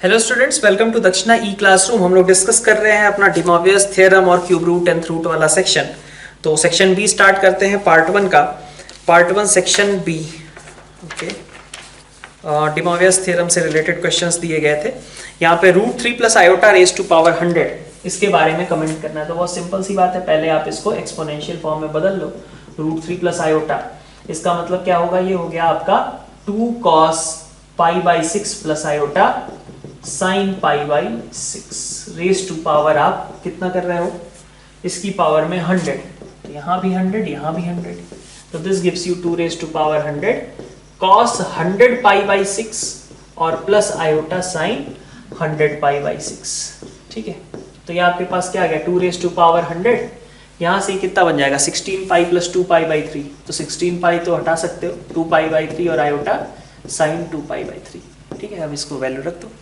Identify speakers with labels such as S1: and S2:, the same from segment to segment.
S1: Hello students, welcome to दक्षिणा ई classroom. हम लोग डिस्कस कर रहे हैं अपना डिमोवियस थ्योरम और क्यूब रूट एंड रूट वाला सेक्शन। तो सेक्शन बी स्टार्ट करते हैं, पार्ट वन का। Part one section B, okay. De Moivre's theorem से रिलेटेड क्वेश्चंस दिए गए थे। यहाँ पे root 3 plus iota raise to power 100 इसके बारे में कमेंट करना है। तो बहुत सिंपल सी बात है, पहले आप इसको एक्सपोनेंशियल फॉर्म में बदल लो। रूट 3 प्लस आयोटा, इसका मतलब क्या होगा? ये हो गया आपका 2 cos pi by 6 plus iota sine pi by 6 raise to power आप कितना कर रहे हो? इसकी पावर में 100। तो यहाँ भी 100, यहाँ भी 100। तो this gives you 2 raise to power 100 cos 100 pi by 6 और plus iota sine 100 pi by 6। ठीक है, तो ये आपके पास क्या आ गया? 2 रेज टू पावर 100। यहाँ से कितना बन जाएगा? 16 पाई प्लस 2 पाई बाई 3। तो 16 पाई तो हटा सकते हो, 2 पाई बाई 3 और आयोटा साइन 2 पाई बाई 3। ठीक है, अब इसको वैल्यू रख दो।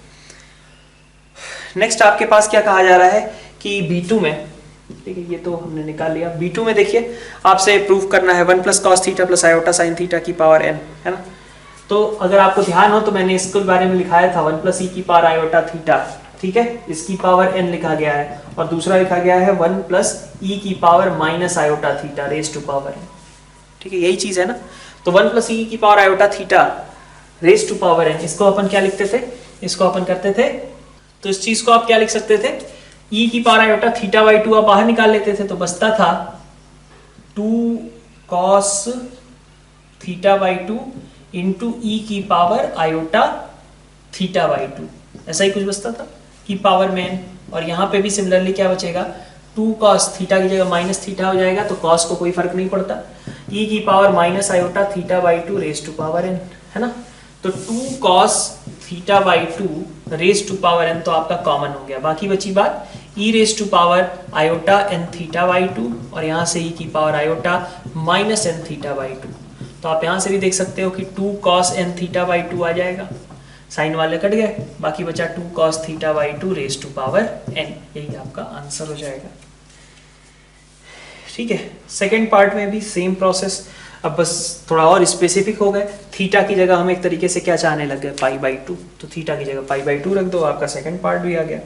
S1: नेक्स्ट आपके पास क्या कहा जा रहा है कि B2 में, ठीक है, ये तो हमने निकाल लिया। B2 में देखिए, आपसे प्रूफ करना है 1 plus cos theta plus iota sine theta की पावर n, है ना। तो अगर आपको ध्यान हो तो मैंने इसके बारे में लिखाया था 1 प्लस ई की पावर आयोटा थीटा, ठीक है, इसकी पावर n लिखा गया है। और दूसरा लिखा गया है 1 प्लस ई की power minus iota theta raise to power n। ठीक है, यही चीज है ना। तो 1 प्लस ई की power iota theta raise to power n, इसको अपन क्या लिखते थे? इसको अपन करते थे, तो इस चीज को आप क्या लिख सकते थे? e की पावर आयोटा थीटा बाई 2 आप बाहर निकाल लेते थे, तो बचता था 2 cos थीटा बाई 2 इंटू ई की पावर आयोटा थीटा बाई 2, ऐसा ही कुछ बचता था की पावर में n। और यहाँ पे भी सिमिलरली क्या बचेगा? 2 cos थीटा की जगह माइनस थीटा हो जाएगा, तो cos को कोई फर्क नहीं पड़ता। e की power minus iota theta by 2 raise to power n, है ना। तो 2 cos theta by 2 raise to power n तो आपका कॉमन हो गया। बाकी बची बात e raise to power iota n theta by 2 और यहाँ से e की power iota minus n theta by 2। तो आप यहाँ से भी देख सकते हो कि 2 cos n थीटा बाई 2 आ जाएगा, साइन वाले कट गए, बाकी बचा 2 cos theta by 2 raise to power n। यही आपका आंसर हो जाएगा। ठीक है, सेकेंड पार्ट में भी सेम प्रोसेस, अब बस थोड़ा और स्पेसिफिक हो गए। थीटा की जगह हम एक तरीके से क्या चाहने लग गए? पाई बाई 2। तो थीटा की जगह पाई बाई 2 रख दो, आपका सेकंड पार्ट भी आ गया।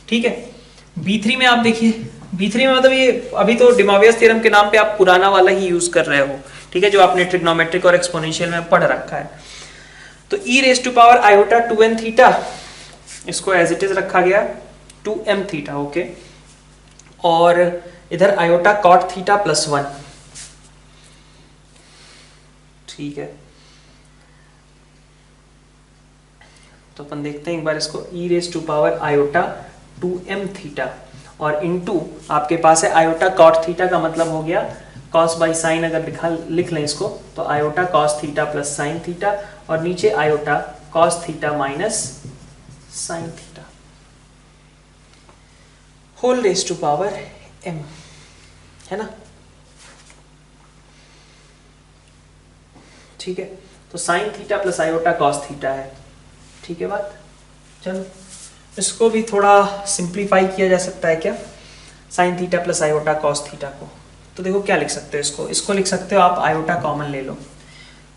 S1: ठीक है, B3 में आप देखिए, B3 में मतलब ये अभी तो डिमोवियस थ्योरम के नाम पे आप पुराना वाला ही यूज कर रहे हो, ठीक है, जो आपने ट्रिग्नोमेट्रिक और एक्सपोनेंशियल में पढ़ रखा है। तो e raise to power iota 2n theta, इसको एज इट इज रखा गया 2m थीटा, ओके। और इधर आयोटा कॉट थीटा प्लस 1, ठीक है। तो अपन देखते हैं एक बार इसको, e raise to power iota 2m theta और इनटू आपके पास है आयोटा कॉट थीटा, का मतलब हो गया cos बाई साइन। अगर लिख लें इसको तो iota cos theta plus sine theta और नीचे iota cos theta minus sine theta whole raise to power m, है ना। ठीक है, तो sine theta plus iota cos theta है। ठीक है बात, चलो इसको भी थोड़ा सिंप्लीफाई किया जा सकता है क्या? Sign theta plus iota cos theta को, तो देखो क्या लिख सकते हो इसको लिख सकते हो आप, आयोटा कॉमन ले लो,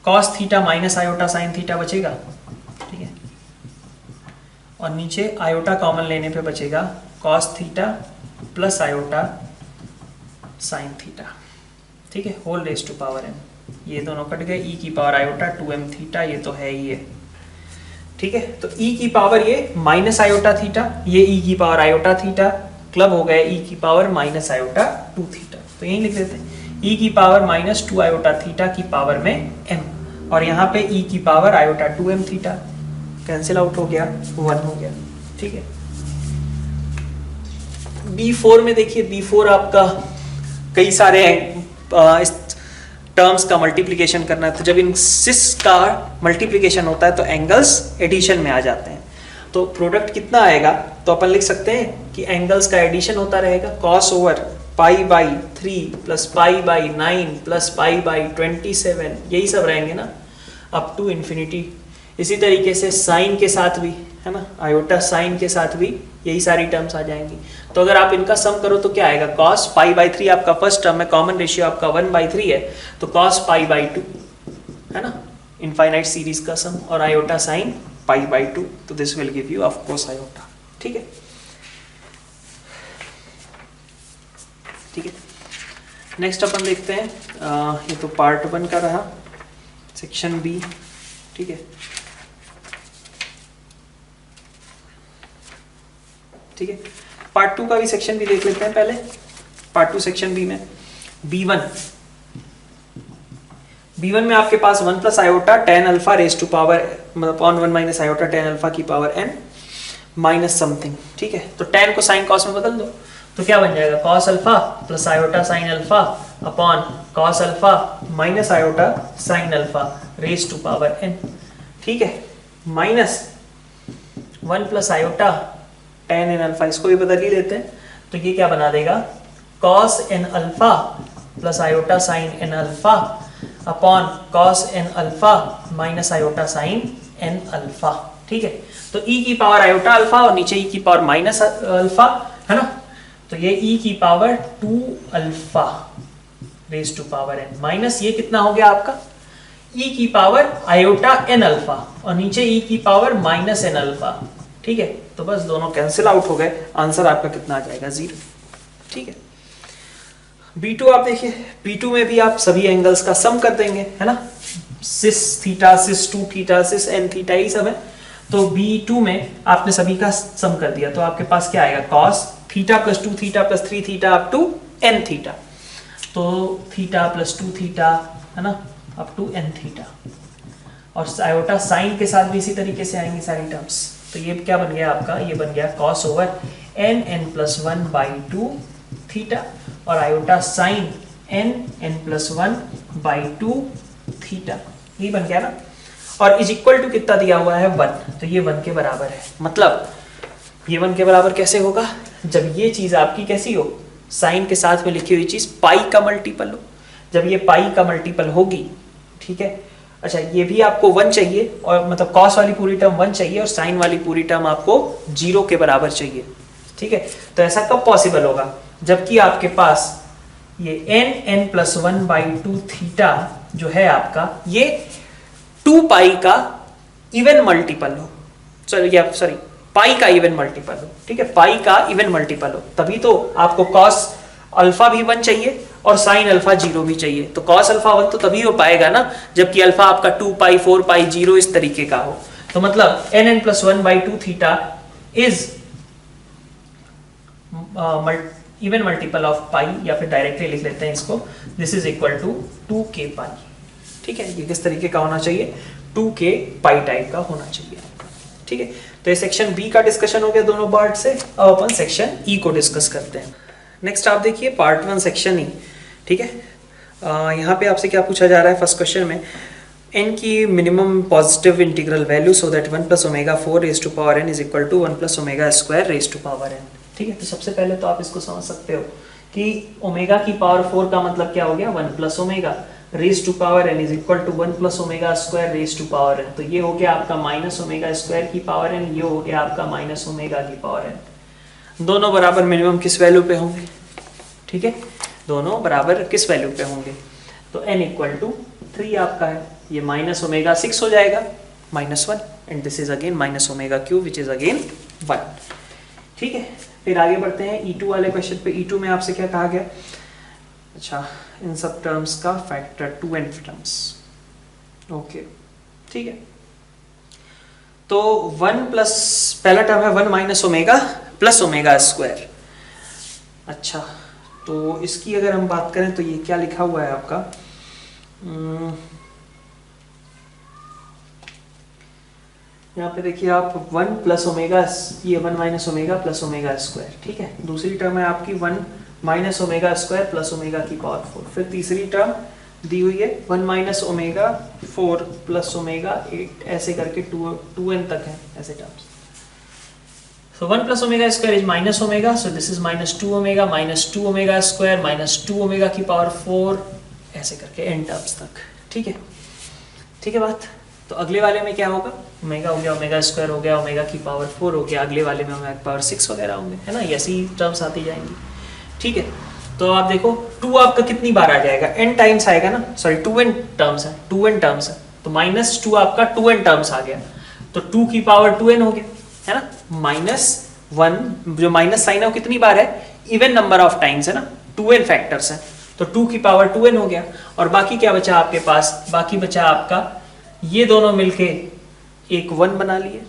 S1: cos theta minus iota sine theta बचेगा, ठीक है। और नीचे आयोटा कॉमन लेने पे बचेगा cos theta plus iota sine theta, ठीक है, whole raise to power m। ये दोनों कट गए, e की पावर आयोटा 2m थीटा, ये तो है ही है, ठीक है। तो e की पावर ये माइनस आयोटा थीटा, ये e की पावर आयोटा थीटा क्लब हो गया e की पावर माइनस आयोटा 2 थीटा। तो यही लिख देते हैं e की पावर माइनस 2 आयोटा थीटा की पावर में m, और यहाँ पे e की power iota 2m theta cancel out हो गया, 1 हो गया, ठीक है। B4 में देखिए, B4 आपका कई सारे इस टर्म्स का मल्टीप्लिकेशन करना है। तो जब इन सिस का मल्टीप्लिकेशन होता है तो एंगल्स एडिशन में आ जाते हैं। तो प्रोडक्ट कितना आएगा? तो अपन लिख सकते हैं कि एंगल्स का एडिशन होता रहेगा, cos over pi by 3 plus pi by 9 plus pi by 27, यही सब रहेंगे ना, अप टू इन्फिनिटी। इसी तरीके से साइन के साथ भी, है ना, आयोटा साइन के साथ भी यही सारी टर्म्स आ जाएंगी। तो अगर आप इनका सम करो तो क्या आएगा? cos पाई बाई 3 आपका फर्स्ट टर्म है, कॉमन रेशियो आपका 1/3 है, तो cos पाई बाई 2, है ना, इनफाइनाइट सीरीज का सम, और आयोटा साइन पाई बाई 2, तो this will give you of course iota. ठीक है, ठीक है। नेक्स्ट अपन देखते हैं, ये तो पार्ट 1 का रहा, सेक्शन बी। ठीक है, ठीक है। पार्ट 2 का भी सेक्शन बी देख लेते हैं पहले। पार्ट 2 सेक्शन बी में B1 में आपके पास 1 plus iota tan alpha raise to power मतलब upon 1 minus iota tan alpha की पावर n माइनस समथिंग। ठीक है, तो टेन को साइन कॉस में बदल दो तो क्या बन जाएगा, cos alpha plus iota sine alpha upon cos alpha minus iota sine alpha raise to power n। ठीक है, minus 1 plus iota tan n alpha, इसको भी बदल ही लेते हैं, तो ये क्या बना देगा, cos n alpha plus iota sine n alpha upon cos n alpha minus iota sine n alpha. ठीक है, तो e की पावर आयोटा अल्फा और नीचे e की पावर माइनस अल्फा है ना, तो ये e की power 2 alpha raise to power n minus ये कितना हो गया आपका e की पावर आयोटा n अल्फा और नीचे e की पावर माइनस n अल्फा। ठीक है, तो बस दोनों कैंसिल आउट हो गए, आंसर आपका कितना आ जाएगा, 0। ठीक है, B2 आप देखिए, B2 में भी आप सभी एंगल्स का सम कर देंगे है ना, सिस थीटा, सिस 2 थीटा, सिस n थीटा, ये सब है। तो B2 में आपने सभी का सम कर दिया तो आपके पास क्या आएगा, cos theta plus 2 theta plus 3 theta up to n theta, तो थीटा प्लस 2 थीटा है ना अप टू n थीटा, और आयोटा साइन के साथ भी इसी तरीके से आएंगी सारी टर्म्स। तो ये क्या बन गया आपका, ये बन गया cos over n plus 1 by 2 theta और iota sine n plus 1 by 2 theta, ये बन गया ना। और इज इक्वल टू कितना दिया हुआ है, 1, तो ये 1 के बराबर है। मतलब ये 1 के बराबर कैसे होगा, जब ये चीज आपकी कैसी हो, साइन के साथ में लिखी हुई चीज पाई का मल्टीपल हो, जब ये पाई का मल्टीपल होगी। ठीक है, अच्छा ये भी आपको 1 चाहिए, और मतलब कॉस वाली पूरी टर्म 1 चाहिए और साइन वाली पूरी टर्म आपको 0 के बराबर चाहिए। ठीक है, तो ऐसा कब पॉसिबल होगा, जबकि आपके पास ये n प्लस 1 बाई 2 थीटा जो है आपका, ये 2 पाई का इवन मल्टीपल हो, सॉरी पाई का इवन मल्टीपल हो। ठीक है, पाई का इवन मल्टीपल हो, तभी तो आपको कॉस अल्फा भी 1 चाहिए और साइन अल्फा 0 भी चाहिए। तो कॉस अल्फा 1 तो तभी हो पाएगा ना जबकि अल्फा आपका 2 पाई 4 पाई 0 इस तरीके का हो। तो मतलब n plus 1 by 2 theta is even multiple of pi, या फिर डायरेक्टली लिख लेते हैं इसको, this is equal to 2k pi. ठीक है, ये किस तरीके का होना चाहिए, 2k पाई टाइप का होना चाहिए। ठीक है, तो ये सेक्शन बी का डिस्कशन हो गया दोनों पार्ट से। अब अपन सेक्शन ई को डिस्कस करते हैं। नेक्स्ट आप देखिए पार्ट 1 सेक्शन ई। ठीक है, यहाँ पे आपसे क्या पूछा जा रहा है फर्स्ट क्वेश्चन में, n की minimum positive integral value so that 1 plus omega 4 raise to power n is equal to 1 plus omega square raise to power n। ठीक है, तो सबसे पहले तो आप इसको समझ सकते हो कि ओमेगा की पावर 4 का मतलब क्या हो गया, 1 plus omega raise to power n is equal to 1 plus omega square raise to power n। तो ये हो गया आपका माइनस ओमेगा स्क्वायर की पावर n, ये हो गया आपका माइनस ओमेगा की पावर n। दोनों बराबर मिनिमम किस वैल्यू पे होंगे, ठीक है, दोनों बराबर किस वैल्यू पे होंगे, तो n इक्वल टू 3 आपका है, ये माइनस ओमेगा 6 हो जाएगा -1 and this is again minus omega cube which is again 1। ठीक है, फिर आगे बढ़ते हैं E2 वाले क्वेश्चन पे। E2 में आपसे क्या कहा गया, अच्छा इन सब टर्म्स का फैक्टर 2n टर्म्स। ओके, ठीक है, तो 1 प्लस पहला टर्म है 1 minus omega plus omega square. अच्छा, तो इसकी अगर हम बात करें तो ये क्या लिखा हुआ है आपका, यहाँ पे देखिए आप 1 प्लस ओमेगा, ये 1 minus omega plus omega square. ठीक है, दूसरी टर्म है आपकी 1 minus omega square plus omega की पावर 4। फिर तीसरी टर्म दी हुई है 1 माइनस ओमेगा 4 प्लस ओमेगा 8, ऐसे करके 2n तक है ऐसे terms. So 1 plus omega square is minus omega, so this is minus 2 omega minus 2 omega square minus 2 omega की पावर 4, ऐसे करके n टर्म्स तक। ठीक है, ठीक है बात। तो अगले वाले में क्या होगा, ओमेगा हो गया, ओमेगा स्क्वायर हो गया, ओमेगा की पावर 4 हो गया, अगले वाले में ओमेगा की पावर 6 वगैरह होंगे, है ना, ऐसी टर्म्स आती जाएंगी। ठीक है, तो आप देखो 2 आपका कितनी बार आ जाएगा, n टाइम्स आएगा ना, सॉरी 2n टर्म्स है, 2n टर्म्स है, तो -2 आपका 2n टर्म्स आ गया। तो 2 की पावर 2n हो गया, है ना। -1 जो माइनस साइन है वो कितनी बार है, इवन नंबर ऑफ टाइम्स है ना, 2n फैक्टर्स है, तो 2 की पावर 2n हो गया। और बाकी क्या बचा आपके पास, बाकी बचा आपका ये दोनों मिलके एक 1 बना लिए।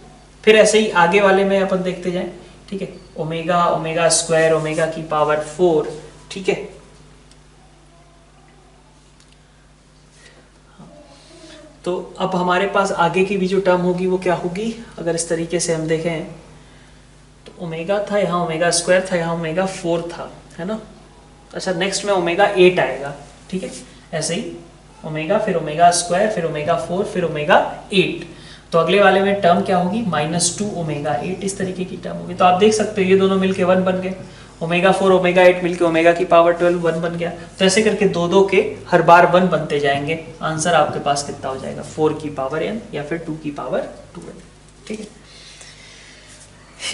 S1: फिर ऐसे ही आगे वाले में अपन देखते जाएं, ठीक है, ओमेगा, ओमेगा स्क्वायर, ओमेगा की पावर 4, ठीक है। तो अब हमारे पास आगे की भी जो टर्म होगी वो क्या होगी, अगर इस तरीके से हम देखें तो ओमेगा था, यहाँ ओमेगा स्क्वायर था, यहाँ ओमेगा 4 था, है ना। अच्छा, नेक्स्ट में ओमेगा 8 आएगा, ठीक है, ऐसे ही ओमेगा, फिर ओमेगा स्क्वायर, फिर ओमेगा 4, फिर ओमेगा 8। तो अगले वाले में टर्म क्या होगी, -2 ओमेगा 8, इस तरीके की टर्म होगी। तो आप देख सकते हो ये दोनों मिलके 1 बन गए, ओमेगा 4 ओमेगा 8 मिलके ओमेगा की पावर 12 1 बन गया। तो ऐसे करके दो दो के हर बार 1 बनते जाएंगे। आंसर आपके पास कितना हो जाएगा, 4 की पावर n या फिर 2 की पावर 2n, ठीक है।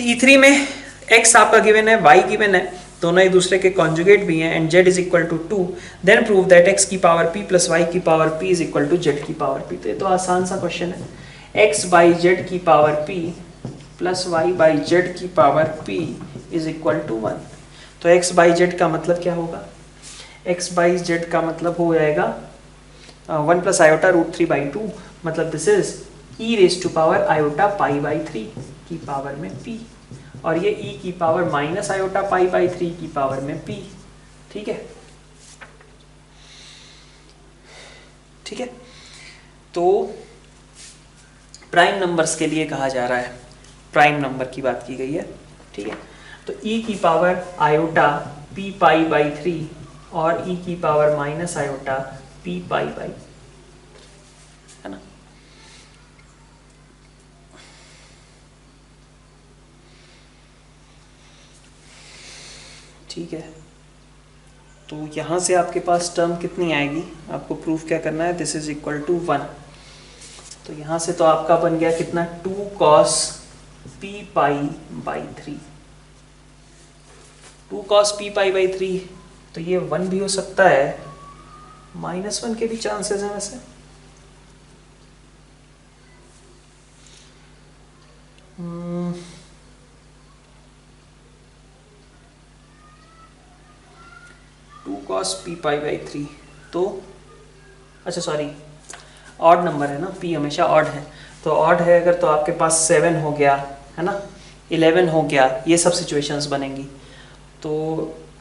S1: E3 में x आपका गिवन है, y गिवन है, दोनों एक दूसरे के कॉन्जुगेट भी हैं, and z is equal to 2, then prove that x की पावर p प्लस y की power p is equal to z की पावर p। तो ये तो आसान सा क्वेश्चन है, x बाई z की power p plus y by z की power p is equal to 1। तो x बाई z का मतलब क्या होगा, x बाई z का मतलब हो जाएगा 1 प्लस आयोटा रूट 3 बाई 2, मतलब this is e raise to power iota pi by 3 की पावर में p, और ये e की power minus iota pi by 3 की पावर में p, ठीक है, ठीक है। तो प्राइम नंबर्स के लिए कहा जा रहा है, प्राइम नंबर की बात की गई है, ठीक है। तो e की power iota p pi by 3 और e की power minus iota p pi by, है ना। ठीक है, तो यहाँ से आपके पास टर्म कितनी आएगी, आपको प्रूफ क्या करना है, दिस इज इक्वल टू 1। तो यहाँ से तो आपका बन गया कितना, 2 cos p pi by 3, 2 cos p pi by 3, तो ये 1 भी हो सकता है, -1 के भी चांसेस हैं वैसे। cos p पाई बाई 3, तो अच्छा सॉरी ऑड नंबर है ना, p हमेशा ऑड है, तो ऑड है अगर तो आपके पास 7 हो गया, है ना, 11 हो गया, ये सब सिचुएशंस बनेंगी। तो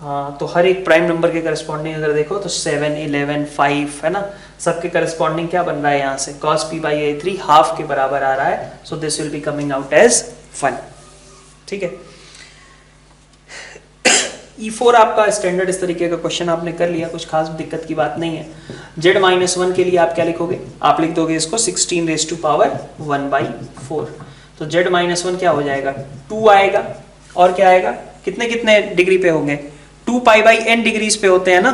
S1: हाँ, तो हर एक प्राइम नंबर के करस्पॉन्डिंग अगर देखो तो 7, 11, 5, है ना, सबके करस्पॉन्डिंग क्या बन रहा है यहाँ से, cos p बाई 3 हाफ के बराबर आ रहा है, so this will be coming out as 1, ठीक है। E4 आपका स्टैंडर्ड इस तरीके का क्वेश्चन आपने कर लिया, कुछ खास दिक्कत की बात नहीं है। z-1 के लिए आप क्या लिखोगे, आप लिख दोगे इसको 16 रेज टू पावर 1/4। तो z-1 क्या हो जाएगा, 2 आएगा, और क्या आएगा, कितने कितने डिग्री पे होंगे, 2 पाई बाई n डिग्रीज पे होते हैं ना,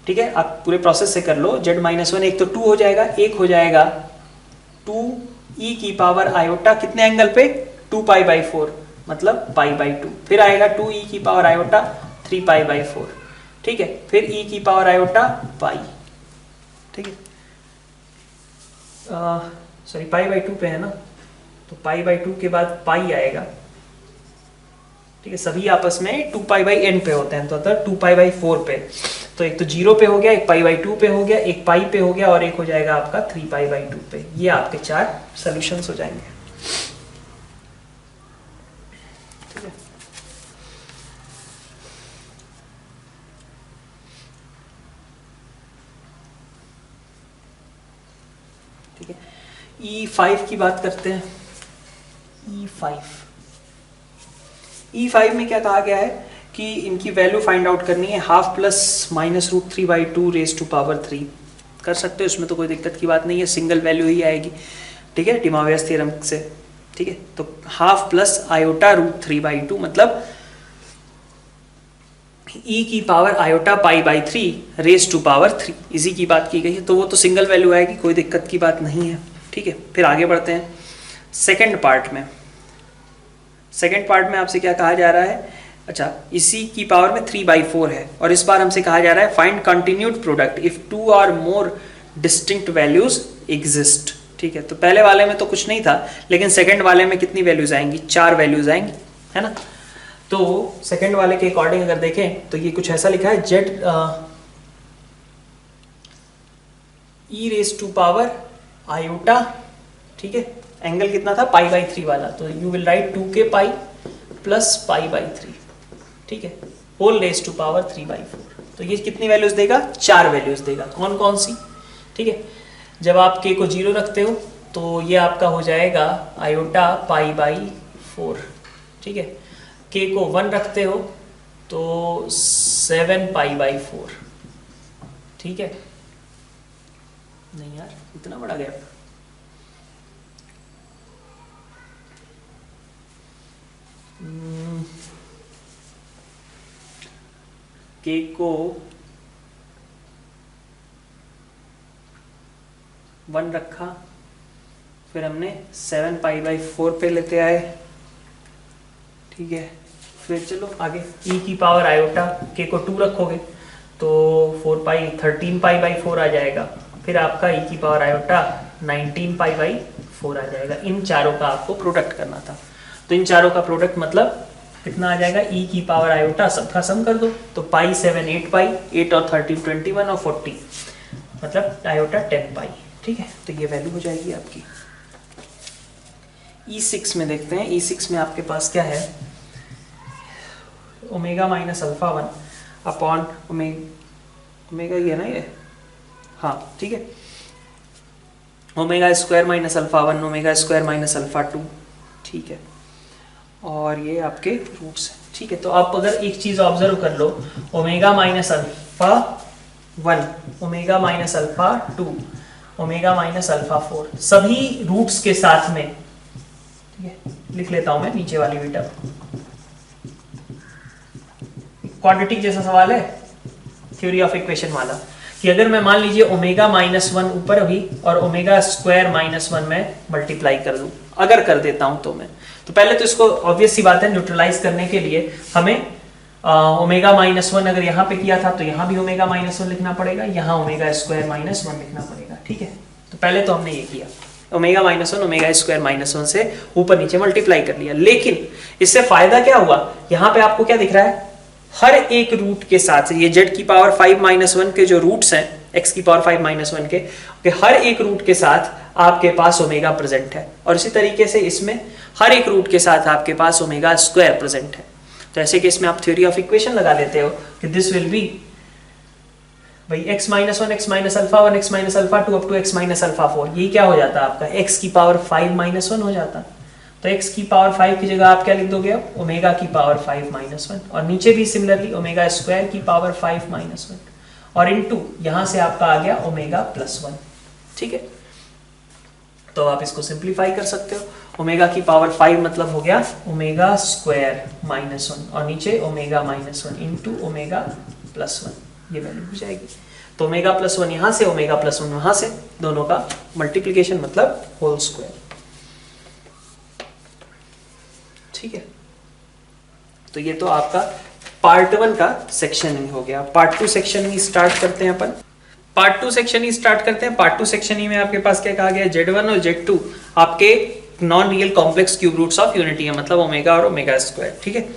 S1: ठीक है। आप पूरे प्रोसेस से कर लो, z-1 एक तो 2 हो जाएगा, एक हो जाएगा 2e की पावर आयोटा कितने एंगल पे, 2 पाई बाई 4, मतलब पाई बाई 2, फिर आएगा 2e की पावर आयोटा 3 पाई बाई 4, ठीक है, फिर e की पावर आयोटा पाई, ठीक है, सॉरी पाई बाई 2 पे है ना, तो पाई बाई 2 के बाद पाई आएगा, ठीक है, सभी आपस में 2 पाई बाई n पे होते हैं, तो अगर 2 पाई बाई 4 पे, तो एक तो 0 पे हो गया, एक पाई बाई 2 पे हो गया, एक पाई पे हो गया, और एक हो जाएगा आपका 3 पाई बाई 2 पे। ये आपके 4 सॉल्यूशंस हो जाएंगे, ठीक है। ठीक है, E5 की बात करते हैं। E5 में क्या कहा गया है कि इनकी वैल्यू फाइंड आउट करनी है, half plus minus root 3/2 raise to power 3 कर सकते हो, इसमें तो कोई दिक्कत की बात नहीं है, सिंगल वैल्यू ही आएगी, ठीक है, डिमॉवियस थ्योरम से, ठीक है। तो हाफ प्लस आयोटा रूट 3/2 मतलब e की power iota pi by 3 raise to power 3, इसी की बात की गई है, तो वो तो सिंगल वैल्यू आएगी, कोई दिक्कत की बात नहीं है, ठीक है। फिर आगे बढ़ते हैं सेकंड पार्ट में। सेकंड पार्ट में आपसे क्या कहा जा रहा है, अच्छा इसी की पावर में 3/4 है, और इस बार हमसे कहा जा रहा है फाइंड कंटिन्यूड प्रोडक्ट इफ 2 और मोर डिस्टिंक्ट वैल्यूज एग्जिस्ट, ठीक है, तो पहले वाले में तो कुछ नहीं था, लेकिन सेकंड वाले में कितनी वैल्यूज आएंगी, 4 वैल्यूज आएंगी, है ना। तो सेकंड वाले के अकॉर्डिंग अगर देखें तो ये कुछ ऐसा लिखा है, z e raise to power iota, ठीक है, एंगल कितना था π/3 वाला, तो you will write 2k pi plus π/3, ठीक है, होल रेस टू पावर 3/4। तो ये कितनी वैल्यूज देगा, 4 वैल्यूज देगा। कौन कौन सी, ठीक है, जब आप k को 0 रखते हो तो ये आपका हो जाएगा आयोटा π/4, ठीक है, k को 1 रखते हो तो 7π/4, ठीक है। नहीं यार, इतना बड़ा गैप, k को 1 रखा, फिर हमने 7π/4 पे लेते आए, ठीक है, फिर चलो आगे e की पावर आयोटा, k को 2 रखोगे तो 13π/4 आ जाएगा, फिर आपका e की पावर आयोटा 19π/4 आ जाएगा। इन चारों का आपको प्रोडक्ट करना था, तो इन चारों का प्रोडक्ट मतलब कितना आ जाएगा, e की पावर आयोटा सबका सम कर दो, तो पाई 7 8π, 8 और 13 21 और 40, मतलब आयोटा 10π, ठीक है। तो ये वैल्यू हो जाएगी आपकी। E6 में देखते हैं, E6 में आपके पास क्या है, omega minus alpha 1 upon omega, ये ना ये, हाँ ठीक है, omega square minus alpha 1, omega square minus alpha 2, ठीक है, और ये आपके रूट्स हैं, ठीक है। तो आप अगर एक चीज ऑब्जर्व कर लो, omega minus alpha 1, omega minus alpha 2, omega minus alpha 4, सभी रूट्स के साथ में, ठीक है, लिख लेता हूं मैं नीचे वाली बीटा, क्वाड्रेटिक जैसा सवाल है थ्योरी ऑफ इक्वेशन वाला, कि अगर मैं मान लीजिए ओमेगा माइनस 1 ऊपर अभी और ओमेगा स्क्वायर माइनस 1 में मल्टीप्लाई कर दूं, अगर कर देता हूं तो मैं, तो पहले तो इसको ऑब्वियस सी बात है न्यूट्रलाइज करने के लिए हमें ओमेगा माइनस 1 अगर यहाँ पे किया था तो यहाँ भी ओमेगा माइनस 1 लिखना पड़ेगा, यहाँ ओमेगा स्क्वायर माइनस 1 लिखना पड़ेगा, ठीक है। तो पहले तो हमने ये किया, omega minus 1 omega square minus 1 से ऊपर नीचे मल्टीप्लाई कर लिया, लेकिन इससे फायदा क्या हुआ, यहाँ पे आपको क्या दिख रहा है, हर एक रूट के साथ, ये z की पावर 5 माइनस 1 के जो रूट्स हैं, x की पावर 5 माइनस 1 के हर एक रूट के साथ आपके पास ओमेगा प्रेजेंट है, और इसी तरीके से इसमें हर एक रूट के साथ आपके पास ओमेगा स्क्वायर प्रेजेंट है। तो ऐसे केस में आप थ्योरी ऑफ इक्वेशन लगा लेते हो कि दिस विल बी भाई x minus 1 x minus alpha 1 x minus alpha 2 up to x minus alpha 4, ये क्या हो जाता है आपका x की पावर 5 माइनस 1 हो जाता। तो x की पावर 5 की जगह आप क्या लिख दोगे, ओमेगा की पावर 5 माइनस 1, और नीचे भी सिमिलरली ओमेगा स्क्वायर की पावर 5 माइनस 1, और इनटू यहां से आपका आ गया ओमेगा प्लस 1, ठीक है। तो आप इसको सिंप्लीफाई कर सकते हो, ओमेगा की पावर 5 मतलब हो गया ओमेगा स्क्वायर माइनस 1, और नीचे omega minus 1 into omega plus 1, ये वैल्यू हो जाएगी। तो ओमेगा प्लस 1 यहाँ से, ओमेगा प्लस 1 वहां से, दोनों का मल्टीप्लीकेशन मतलब होल स्क्वायर, ठीक है। तो ये तो आपका पार्ट 1 का सेक्शन ही हो गया। पार्ट 2 सेक्शन ही स्टार्ट करते हैं अपन। पार्ट 2 सेक्शन ही स्टार्ट करते हैं। पार्ट 2 सेक्शन ही में आपके पास क्या कहा गया, Z1 और Z2 आपके non real complex cube roots of unity है, मतलब ओमेगा और ओमेगा स्क्वायर, ठीक है।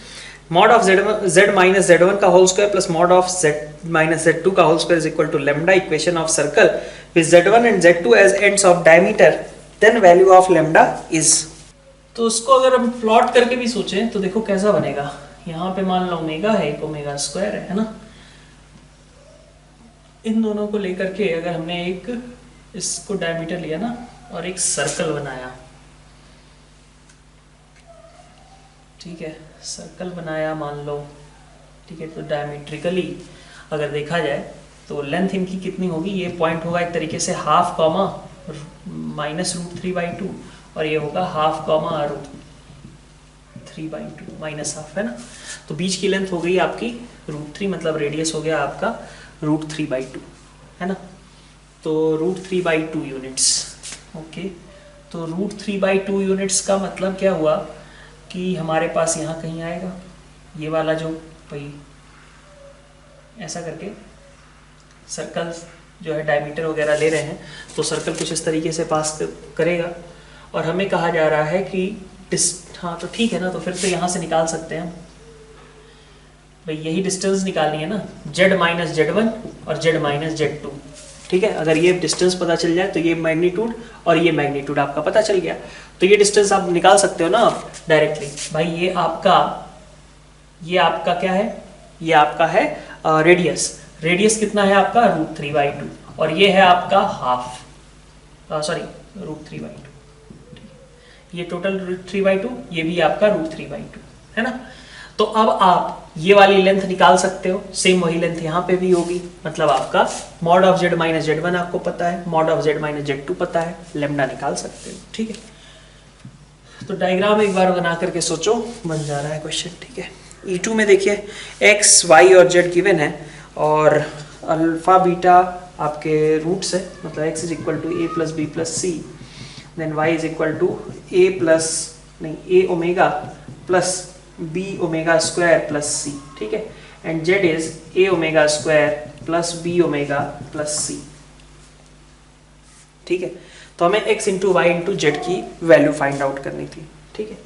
S1: Mod of Z minus Z1 का whole square plus mod of Z minus Z2 का whole square is equal to lambda equation of circle with Z1 and Z2 as ends of diameter, then value of lambda is. तो उसको अगर हम plot करके भी सोचें तो देखो कैसा बनेगा। यहाँ पे मान लो ओमेगा है, एक ओमेगा स्क्वायर है ना, इन दोनों को लेकर के अगर हमने एक इसको डायमीटर लिया ना और एक सर्कल बनाया, ठीक है, सर्कल बनाया मान लो, ठीक है, तो डायमीट्रिकली अगर देखा जाए तो लेंथ इनकी कितनी होगी, ये पॉइंट होगा एक तरीके से हाफ कॉमा माइनस √3/2 और ये होगा हाफ कॉमा √3/2 माइनस हाफ, है ना। तो बीच की लेंथ हो गई आपकी √3, मतलब रेडियस हो गया आपका √3/2, है ना। तो √3/2 यूनिट्स, ओके। तो √3/2 यूनिट्स का मतलब क्या हुआ कि हमारे पास यहाँ कहीं आएगा ये वाला जो भाई ऐसा करके सर्कल जो है डायमीटर वगैरह ले रहे हैं, तो सर्कल कुछ इस तरीके से पास करेगा और हमें कहा जा रहा है कि हाँ तो ठीक है ना, तो फिर तो यहाँ से निकाल सकते हैं भाई, यही डिस्टेंस निकालनी है ना, z माइनस Z1 और z माइनस Z2। ठीक है, अगर ये डिस्टेंस पता चल जाए तो ये मैग्नीट्यूड और ये मैग्नीट्यूड आपका पता चल गया, तो ये डिस्टेंस आप निकाल सकते हो ना आप डायरेक्टली। भाई ये आपका क्या है, ये आपका है रेडियस। रेडियस कितना है आपका √3/2 और ये है आपका हाफ, सॉरी √3/2, ये टोटल √3/2, ये भी आपका √3/2 है ना। तो अब आप ये वाली लेंथ निकाल सकते हो, सेम वही लेंथ यहाँ पे भी होगी, मतलब आपका mod of z minus Z1 आपको पता है, mod of z minus Z2 पता है, लेमडा निकाल सकते हो। ठीक है, तो डायग्राम एक बार बना करके सोचो, बन जा रहा है क्वेश्चन। ठीक है, E2 में देखिए x, y और z गिवन है और अल्फा बीटा आपके रूट्स है, मतलब x is equal to a plus b plus c, then y is equal to a omega plus b omega square plus c। ठीक है, and z is a omega square plus b omega plus c। ठीक है, तो हमें x into y into z की value find out करनी थी। ठीक है,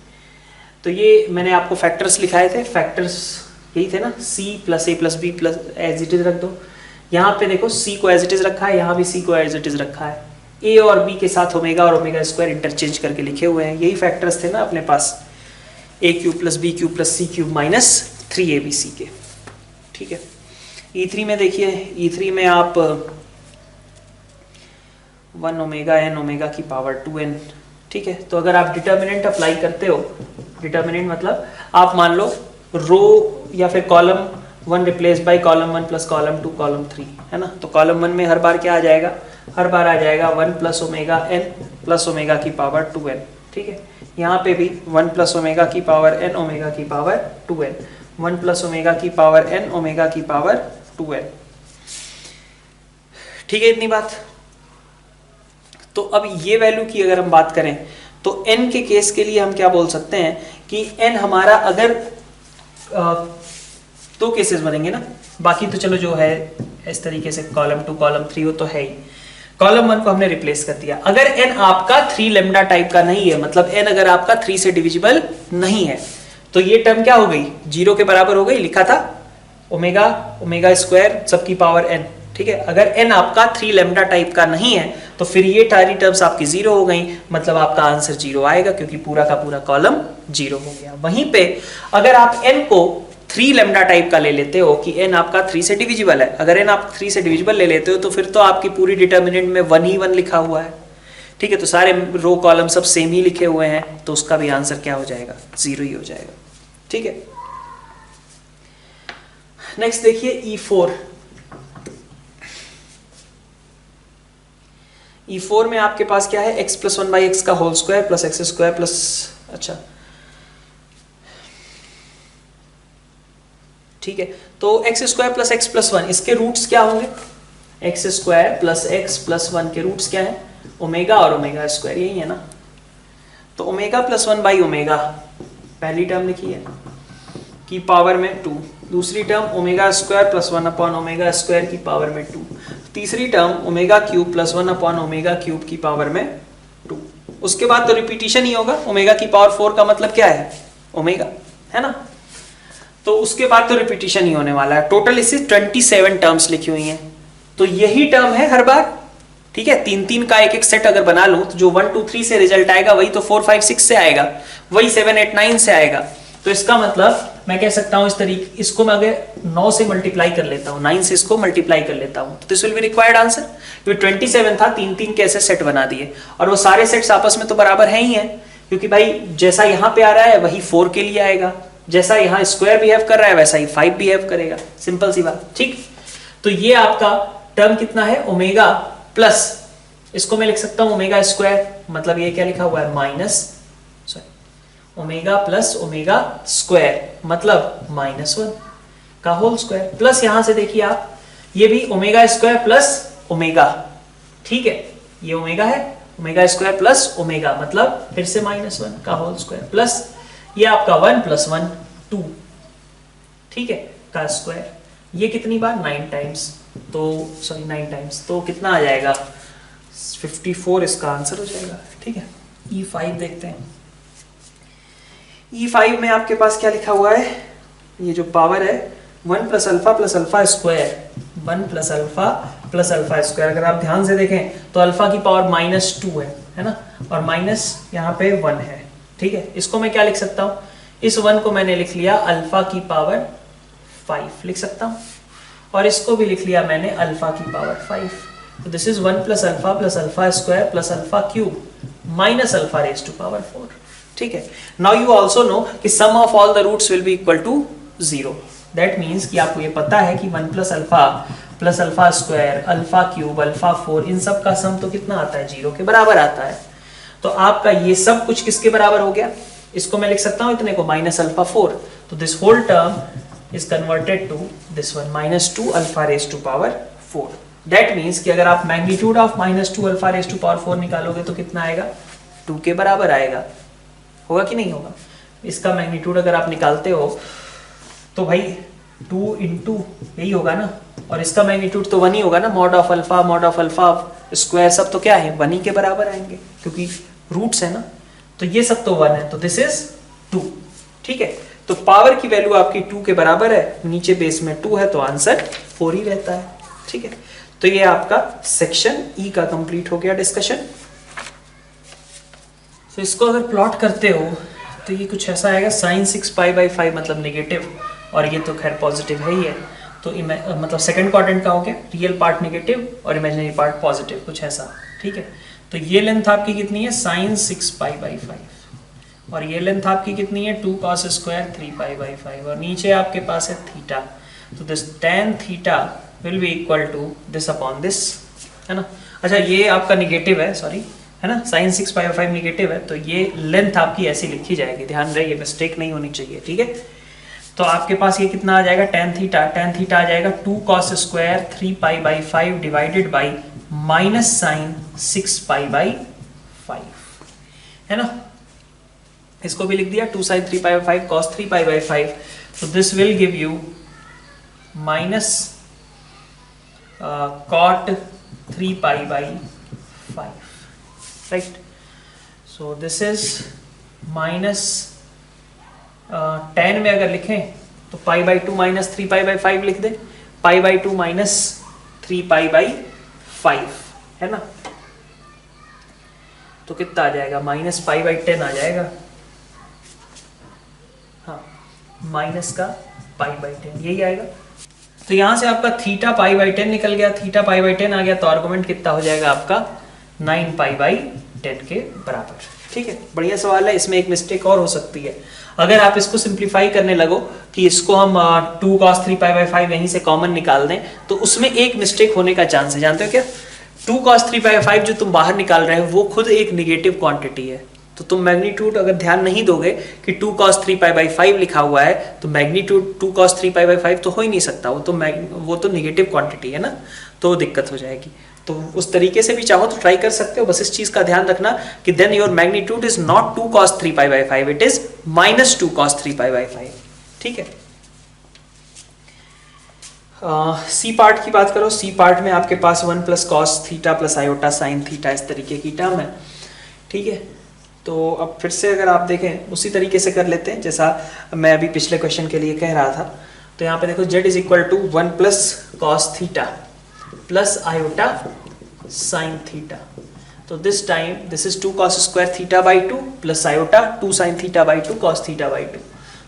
S1: तो ये मैंने आपको फैक्टर्स लिखाए थे, फैक्टर्स यही थे ना, c plus a plus b plus as it is रख दो। यहाँ पे देखो c को एज इट इज रखा है, यहाँ भी c को एज इट इज रखा है, a और b के साथ ओमेगा और ओमेगा स्क्वायर इंटरचेंज करके लिखे हुए हैं, यही फैक्टर्स थे ना अपने पास, a³ plus b³ plus c³ minus 3abc के। ठीक है, E3 में देखिए, E3 में आप 1 ओमेगा n ओमेगा की पावर 2n। ठीक है, तो अगर आप डिटर्मिनेंट अप्लाई करते हो, डिटर्मिनेंट मतलब आप मान लो रो या फिर column 1 replace by column 1 plus column 2 column 3 है ना, तो कॉलम 1 में हर बार क्या आ जाएगा, हर बार आ जाएगा 1 plus omega n plus omega की पावर 2n। ठीक है, यहाँ पे भी 1 प्लस ओमेगा की पावर n ओमेगा की पावर 2n, 1 प्लस ओमेगा की पावर n ओमेगा की पावर 2n। ठीक है, इतनी बात। तो अब ये वैल्यू की अगर हम बात करें तो n के केस के लिए हम क्या बोल सकते हैं कि n हमारा अगर दो केसेस बनेंगे ना, बाकी तो चलो जो है इस तरीके से कॉलम 2 कॉलम 3 वो तो है ही, कॉलम 1 को हमने रिप्लेस कर दिया। अगर n आपका 3 लेमडा टाइप का नहीं है, मतलब n अगर आपका 3 से डिविजिबल नहीं है, तो ये टर्म क्या हो गई, 0 के बराबर हो गई, लिखा था ओमेगा ओमेगा स्क्वायर सबकी पावर n। ठीक है, अगर n आपका 3 लेमडा टाइप का नहीं है तो फिर ये सारी टर्म्स आपकी 0 हो गई, मतलब आपका आंसर 0 आएगा क्योंकि पूरा का पूरा कॉलम 0 हो गया। वहीं पे अगर आप n को 3 लेमडा टाइप का ले लेते हो कि n आपका 3 से डिविजिबल है, अगर n आप 3 से डिविजिबल ले लेते हो तो फिर तो आपकी पूरी डिटर्मिनेंट में 1 ही 1 लिखा हुआ है। ठीक है, तो सारे रो कॉलम सब सेम ही लिखे हुए हैं, तो उसका भी आंसर क्या हो जाएगा, 0 ही हो जाएगा। ठीक है, नेक्स्ट देखिए E4। E4 में आपके पास क्या है, x प्लस 1/x का whole square plus x square plus, अच्छा ठीक है, तो x square plus x plus 1 इसके रूट्स क्या होंगे, x square plus x plus 1 के रूट्स क्या है, ओमेगा और ओमेगा स्क्वायर, यही है ना। तो ओमेगा प्लस 1/ओमेगा पहली टर्म लिखी है की पावर में 2, दूसरी term omega square plus 1 omega square की पावर में 2, तीसरी term omega cube plus 1 omega cube की पावर में 2। उसके बाद तो रिपीटिशन ही होगा, ओमेगा की पावर 4 का मतलब क्या है, ओमेगा है ना, तो उसके बाद तो रिपीटिशन ही होने वाला है। टोटल इससे 27 टर्म्स लिखी हुई हैं, तो यही टर्म है हर बार। ठीक है, 3-3 का एक एक सेट अगर बना लूं तो जो 1 2 3 से रिजल्ट आएगा वही तो 4 5 6 से आएगा, वही 7 8 9 से आएगा। तो इसका मतलब मैं कह सकता हूं इस तरीके, इसको मैं अगर 9 से मल्टीप्लाई कर लेता हूं, 9 से इसको मल्टीप्लाई कर लेता हूं, तो this will be required answer. तो 27 था, 3-3 के ऐसे सेट बना दिए, और वो सारे सेट्स आपस में तो बराबर है ही है, क्योंकि भाई जैसा यहाँ पे आ रहा है वही 4 के लिए आएगा, जैसा यहाँ स्क्वायर बिहेव कर रहा है वैसा ही 5 बिहेव करेगा, सिंपल सी बात। ठीक, तो ये आपका टर्म कितना है, ओमेगा प्लस, इसको मैं लिख सकता हूं ओमेगा स्क्वायर, मतलब ये क्या लिखा हुआ है, minus omega plus omega square मतलब -1 का होल स्क्वायर, प्लस यहां से देखिए आप ये भी ओमेगा स्क्वायर प्लस ओमेगा। ठीक है, ये ओमेगा है, ओमेगा स्क्वायर प्लस ओमेगा मतलब फिर से -1 का होल स्क्वायर, प्लस ये आपका 1 + 1 2, ठीक है, का स्क्वायर। ये कितनी बार, 9 टाइम्स, तो सॉरी 9 टाइम्स, तो कितना आ जाएगा 54 इसका आंसर हो जाएगा। ठीक है, E5 देखते हैं। E5 में आपके पास क्या लिखा हुआ है, ये जो पावर है 1 plus alpha square, 1 plus alpha square. अगर आप ध्यान से देखें तो अल्फा की पावर -2 है ना, और माइनस यहाँ पे 1 है। ठीक है, इसको मैं क्या लिख सकता हूँ, इस 1 को मैंने लिख लिया अल्फा की पावर 5 लिख सकता हूँ, और इसको भी लिख लिया मैंने अल्फा की पावर 5। तो this is 1 plus alpha square plus alpha cube minus alpha raise to power 4। ठीक है, नाउ यू ऑल्सो नो कि sum of all the roots will be equal to 0। That means कि आपको ये पता है कि 1 plus alpha square, alpha cube, alpha 4, इन सब का सम तो कितना आता है, 0 के बराबर आता है। तो आपका ये सब कुछ किसके बराबर हो गया, इसको मैं लिख सकता हूँ इतने को माइनस अल्फा 4। तो this whole term is converted to this one -2 alpha raise to power 4। That means कि अगर आप magnitude of -2 alpha raise to power 4 निकालोगे तो कितना आएगा, 2 के बराबर आएगा। होगा कि नहीं होगा, इसका मैग्नीट्यूड अगर आप निकालते हो तो भाई 2 इंटू यही होगा ना, और इसका मैग्नीट्यूड तो 1 ही होगा ना, मॉड ऑफ अल्फा स्क्वायर सब तो क्या है 1 ही के बराबर आएंगे, क्योंकि रूट्स है ना, तो ये सब तो 1 है, तो दिस इज 2। ठीक है, तो पावर की वैल्यू आपकी 2 के बराबर है, नीचे बेस में 2 है, तो आंसर 4 ही रहता है। ठीक है, तो ये आपका सेक्शन ई का कंप्लीट हो गया डिस्कशन। तो इसको अगर प्लॉट करते हो तो ये कुछ ऐसा आएगा, साइन 6 पाई बाई 5 मतलब नेगेटिव, और ये तो खैर पॉजिटिव है ही है, तो मतलब सेकंड क्वाड्रेंट का हो गया, रियल पार्ट नेगेटिव और इमेजिनरी पार्ट पॉजिटिव, कुछ ऐसा। ठीक है, तो ये लेंथ आपकी कितनी है, साइन 6 पाई बाई 5, और ये लेंथ आपकी कितनी है, 2 cos स्क्वायर 3 पाई बाई 5, और नीचे आपके पास है थीटा, तो this tan theta will be equal to this upon this, है ना। अच्छा, ये आपका निगेटिव है, सॉरी, है ना, साइन 6 पाई बाई 5 निगेटिव है, तो ये लेंथ आपकी ऐसी लिखी जाएगी, ध्यान रहे, ये मिस्टेक नहीं होनी चाहिए। ठीक है, तो आपके पास ये कितना आ जाएगा, tan थीटा आ जाएगा 2 cos square 3 pi by 5 divided by minus sine 6 pi by 5, है ना। इसको भी लिख दिया 2 sin 3 pi by 5 cos 3 pi by 5, तो this will give you minus cot 3 pi by 5, right. So this is minus 10 में अगर लिखें तो पाई बाई 2 माइनस 3 पाई बाई 5 लिख दें, पाई बाई 2 माइनस 3 पाई बाई 5, है ना, तो कितना आ जाएगा, माइनस पाई बाई 10 आ जाएगा, हाँ, माइनस का पाई बाई 10 यही आएगा। तो यहां से आपका थीटा पाई बाई 10 निकल गया, थीटा पाई बाई 10 आ गया, तो आर्गुमेंट कितना हो जाएगा आपका 9 पाई बाई 10 के बराबर। ठीक है, बढ़िया सवाल है, इसमें एक मिस्टेक और हो सकती है, अगर आप इसको सिंप्लीफाई करने लगो कि इसको हम 2 cos 3 पाई बाई 5 यहीं से कॉमन निकाल दें, तो उसमें एक मिस्टेक होने का चांस है, जानते हो क्या, 2 cos 3 पाई बाई 5 जो तुम बाहर निकाल रहे हो वो खुद एक निगेटिव क्वांटिटी है, तो तुम मैग्नीट्यूड अगर ध्यान नहीं दोगे कि 2 cos 3 पाई बाई 5 लिखा हुआ है, तो मैग्नीट्यूड 2 cos 3 पाई बाई 5 तो हो ही नहीं सकता, वो तो निगेटिव क्वांटिटी है ना, तो दिक्कत हो जाएगी। तो उस तरीके से भी चाहो तो ट्राई कर सकते हो, बस इस चीज का ध्यान रखना कि then your magnitude is not 2 cos 3 pi by 5, it is minus 2 cos 3 pi by 5। ठीक है, सी पार्ट की बात करो, सी पार्ट में आपके पास 1 plus cos theta plus iota sine theta इस तरीके की टर्म है। ठीक है, तो अब फिर से अगर आप देखें उसी तरीके से कर लेते हैं जैसा मैं अभी पिछले क्वेश्चन के लिए कह रहा था। तो यहाँ पे देखो z is equal to 1 plus cos theta plus iota sine theta, तो this time this is 2 cos square theta by 2 plus iota 2 sin theta by 2 cos theta by 2।